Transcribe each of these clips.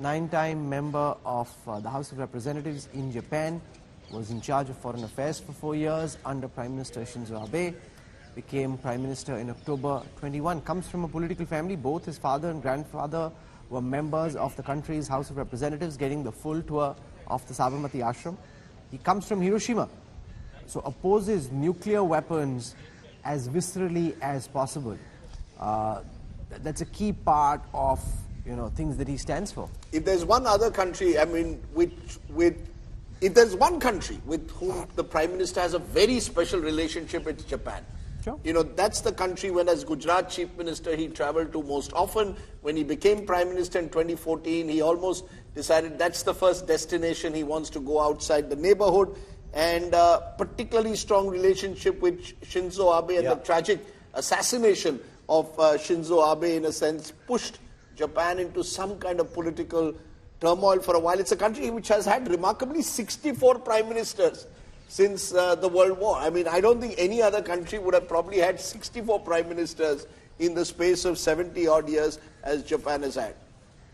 9-time member of the House of Representatives in Japan, was in charge of foreign affairs for 4 years under Prime Minister Shinzo Abe, became Prime Minister in October 21, comes from a political family. Both his father and grandfather were members of the country's House of Representatives, getting the full tour of the Sabarmati ashram. He comes from Hiroshima, so opposes nuclear weapons as viscerally as possible. That's a key part of things that he stands for. If there's one other country, I mean, if there's one country with whom the Prime Minister has a very special relationship, it's Japan. Sure. That's the country when as Gujarat Chief Minister he traveled to most often. When he became Prime Minister in 2014, he almost decided that's the first destination he wants to go outside the neighborhood. And particularly strong relationship with Shinzo Abe, and the tragic assassination of Shinzo Abe, in a sense, pushed Japan into some kind of political turmoil for a while. It's a country which has had remarkably 64 prime ministers since the World War. I mean, I don't think any other country would have probably had 64 prime ministers in the space of 70-odd years as Japan has had.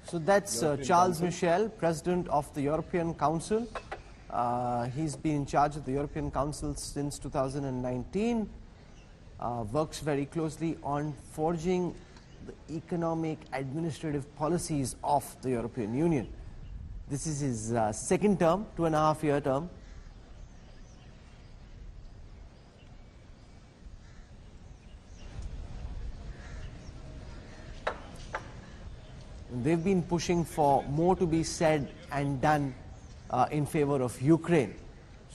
So that's Charles Michel, President of the European Council. He's been in charge of the European Council since 2019. Works very closely on forging the economic administrative policies of the European Union. This is his second term, 2.5-year term. They've been pushing for more to be said and done in favor of Ukraine.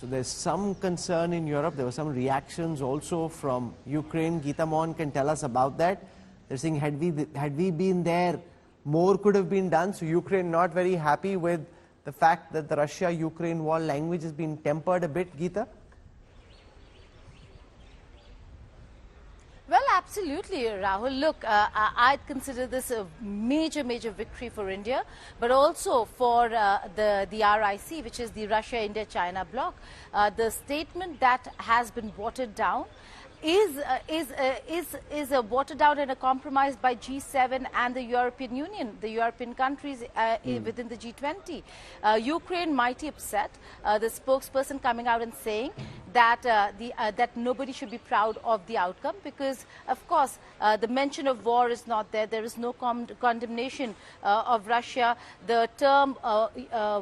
So there's some concern in Europe. There were some reactions also from Ukraine. Geeta Mohan can tell us about that. They're saying, had we been there, more could have been done. So Ukraine not very happy with the fact that the Russia-Ukraine war language has been tempered a bit. Geeta? Well, absolutely, Rahul. Look, I consider this a major victory for India, but also for the RIC, which is the Russia-India-China bloc. The statement that has been watered down is watered down and a compromise by G7 and the European Union, the European countries within the G20. Ukraine mighty upset. The spokesperson coming out and saying that that nobody should be proud of the outcome because, of course, the mention of war is not there. There is no condemnation of Russia. The term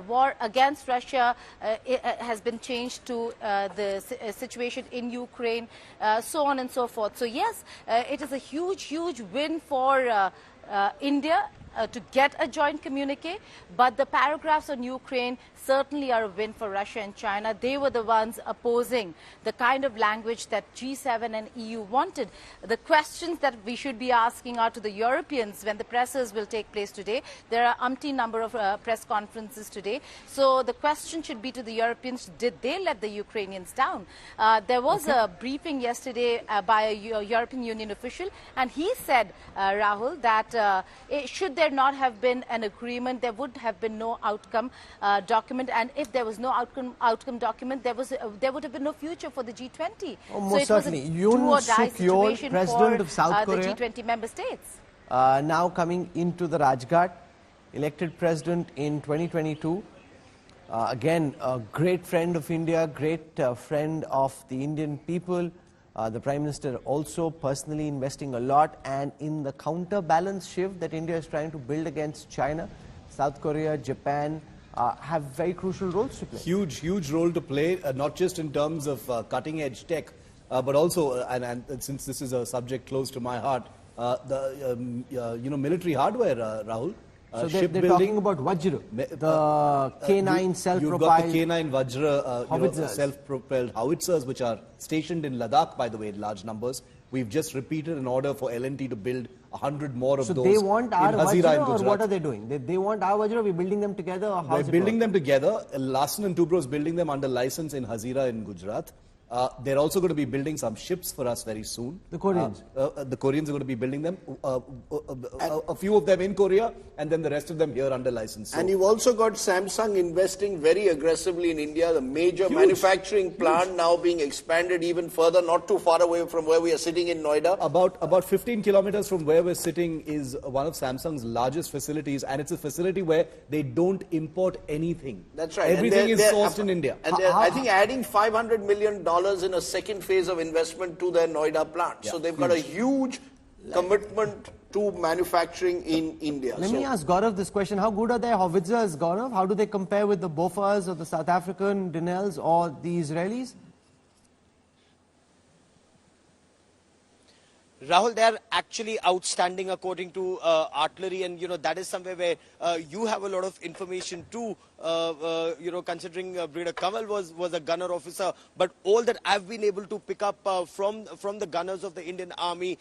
war against Russia has been changed to the situation in Ukraine. So on and so forth. So yes, it is a huge win for India to get a joint communique, but the paragraphs on Ukraine certainly are a win for Russia and China. They were the ones opposing the kind of language that G7 and EU wanted. The questions that we should be asking are to the Europeans when the presses will take place today. There are umpteen number of press conferences today. So the question should be to the Europeans, did they let the Ukrainians down? There was a briefing yesterday by a European Union official, and he said, Rahul, that should there not have been an agreement, there would have been no outcome document, and if there was no outcome document, there would have been no future for the G20. Oh, most certainly. Yoon Suk Yeol, President of South Korea, the G20 member states. Now coming into the Rajghat, elected president in 2022. Again, a great friend of India, great friend of the Indian people. The Prime Minister also personally investing a lot, and in the counterbalance shift that India is trying to build against China, South Korea, Japan have very crucial roles to play. Huge role to play, not just in terms of cutting-edge tech, but also, and since this is a subject close to my heart, the military hardware, Rahul. So they're talking about Vajra, the K9 self-propelled. You've got the K9 Vajra self-propelled howitzers, which are stationed in Ladakh, by the way, in large numbers. We've just repeated an order for L&T to build 100 more of those. So they want our Vajra, or what are they doing? They want our Vajra, we're building them together, or how's it They're building them together. Larsen & Toubro is building them under license in Hazira in Gujarat. They're also going to be building some ships for us very soon. The Koreans? The Koreans are going to be building them. A few of them in Korea, and then the rest of them here under license. So and you've also got Samsung investing very aggressively in India. The major manufacturing plant now being expanded even further, not too far away from where we are sitting in Noida. About 15 kilometers from where we're sitting is one of Samsung's largest facilities, and it's a facility where they don't import anything. That's right. Everything is sourced in India. And they're, I think, adding $500 million in a second phase of investment to their Noida plant. Yeah, so they've got a huge commitment to manufacturing in India. Let me ask Gaurav this question. How good are their howitzers, Gaurav? How do they compare with the Bofors or the South African Denels or the Israelis? Rahul, they are actually outstanding according to artillery, and that is somewhere where you have a lot of information too. Considering Brigadier Kamal was a gunner officer, but all that I've been able to pick up from the gunners of the Indian Army,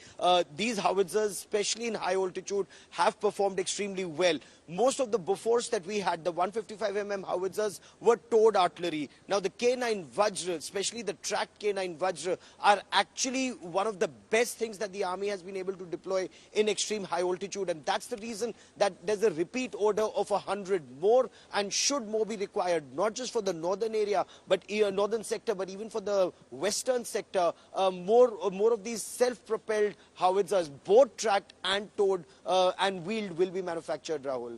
these howitzers, especially in high altitude, have performed extremely well. Most of the Bofors that we had, the 155mm howitzers, were towed artillery. Now the K9 Vajra, especially the tracked K9 Vajra, are actually one of the best things that the Army has been able to deploy in extreme high altitude, and that's the reason that there's a repeat order of 100 more, and should more be required, not just for the northern area, but northern sector, but even for the western sector. More of these self-propelled howitzers, both tracked and towed and wheeled, will be manufactured, Rahul.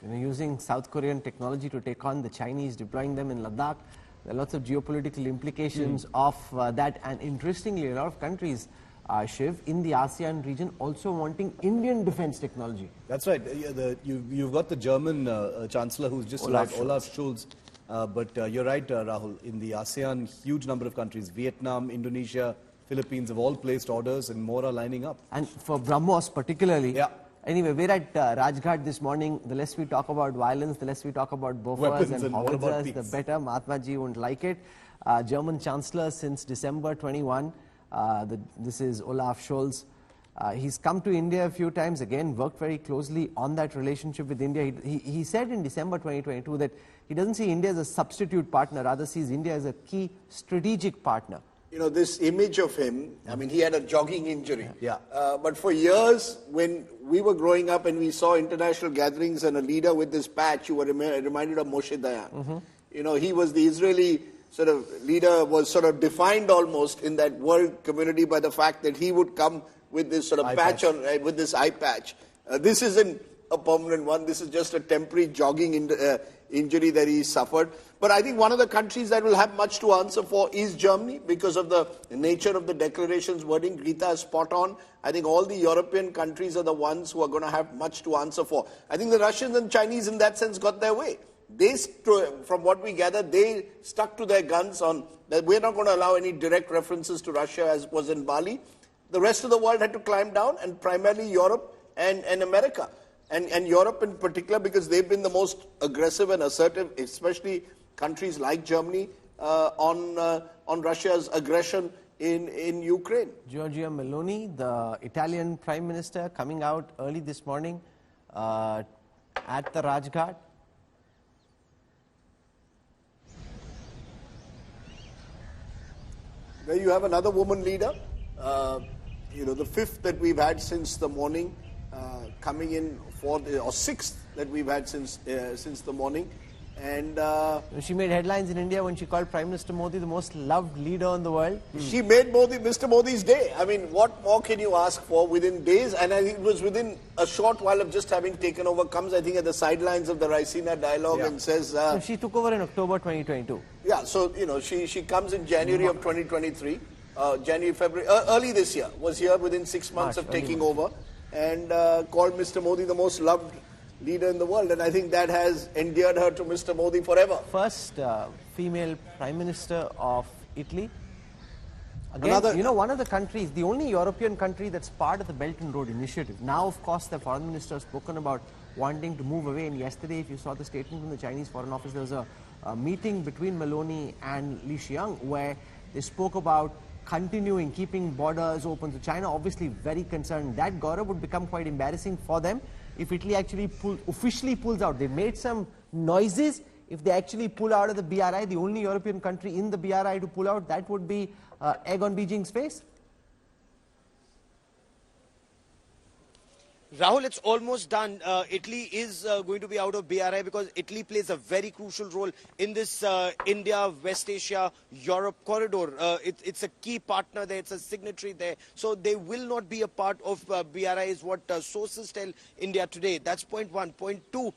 Using South Korean technology to take on the Chinese, deploying them in Ladakh. There are lots of geopolitical implications of that, and interestingly, a lot of countries, Shiv, in the ASEAN region also wanting Indian defense technology. That's right. You've got the German Chancellor who's just Olaf Scholz. But you're right, Rahul. In the ASEAN, huge number of countries, Vietnam, Indonesia, Philippines have all placed orders, and more are lining up. And for BrahMos particularly. Yeah. Anyway, we're at Rajghat this morning. The less we talk about violence, the less we talk about Bofors and howitzers, the better. Mahatma Ji won't like it. German Chancellor since December 21. This is Olaf Scholz. He's come to India a few times, again, worked very closely on that relationship with India. He said in December 2022 that he doesn't see India as a substitute partner, rather sees India as a key strategic partner. This image of him, I mean, he had a jogging injury. Yeah. But for years, when we were growing up and we saw international gatherings and a leader with this patch, you were reminded of Moshe Dayan. He was the Israeli sort of leader, was sort of defined almost in that world community by the fact that he would come with this sort of patch on, with this eye patch. This isn't a permanent one. This is just a temporary jogging injury that he suffered. But I think one of the countries that will have much to answer for is Germany, because of the nature of the declaration's wording. Greta is spot on. I think all the European countries are the ones who are going to have much to answer for. I think the Russians and Chinese in that sense got their way. From what we gather, they stuck to their guns on that we're not going to allow any direct references to Russia, as was in Bali. The rest of the world had to climb down, and primarily Europe and America. And Europe in particular, because they've been the most aggressive and assertive, especially countries like Germany, on Russia's aggression in Ukraine. Giorgia Meloni, the Italian Prime Minister, coming out early this morning at the Rajghat. There you have another woman leader, the fifth that we've had since the morning, coming in or sixth that we've had since the morning. And she made headlines in India when she called Prime Minister Modi the most loved leader in the world. She made Mr. Modi's day. I mean, what more can you ask for within days? And I think it was within a short while of just having taken over, comes, I think, at the sidelines of the Raisina dialogue and says... so she took over in October 2022. Yeah, so, she comes in January of 2023, January, February, early this year, was here within 6 months of taking over, and called Mr. Modi the most loved leader in the world, and I think that has endeared her to Mr. Modi forever. First female Prime Minister of Italy. Again, one of the countries, the only European country that's part of the Belt and Road Initiative. Now, of course, the foreign minister has spoken about wanting to move away, and yesterday, if you saw the statement from the Chinese Foreign Office, there was a meeting between Meloni and Li Xiang where they spoke about keeping borders open. So China obviously very concerned. That, Gaurav, would become quite embarrassing for them if Italy actually officially pulls out. They made some noises. if they actually pull out of the BRI, the only European country in the BRI to pull out, that would be egg on Beijing's face? Rahul, it's almost done. Italy is going to be out of BRI because Italy plays a very crucial role in this India, West Asia, Europe corridor. It's a key partner there. It's a signatory there. So they will not be a part of BRI is what sources tell India today. That's point one. Point two,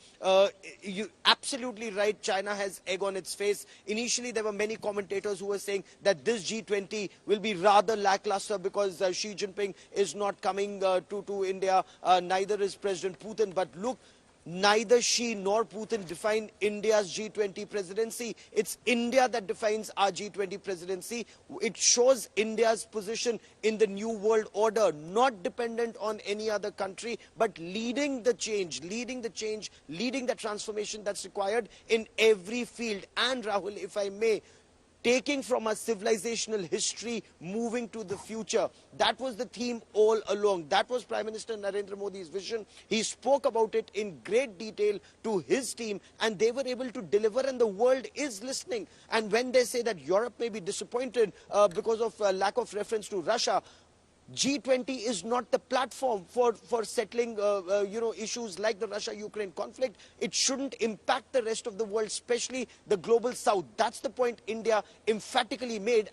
you're absolutely right. China has egg on its face. Initially, there were many commentators who were saying that this G20 will be rather lackluster because Xi Jinping is not coming to India. Neither is President Putin. But look, neither Xi nor Putin define India's G20 presidency. It's India that defines our G20 presidency. It shows India's position in the new world order, not dependent on any other country, but leading the change, leading the transformation that's required in every field. And Rahul, if I may, taking from our civilizational history, moving to the future. That was the theme all along. That was Prime Minister Narendra Modi's vision. He spoke about it in great detail to his team, and they were able to deliver, and the world is listening. And when they say that Europe may be disappointed because of lack of reference to Russia, G20 is not the platform for settling issues like the Russia-Ukraine conflict. It shouldn't impact the rest of the world, especially the global south. That's the point India emphatically made.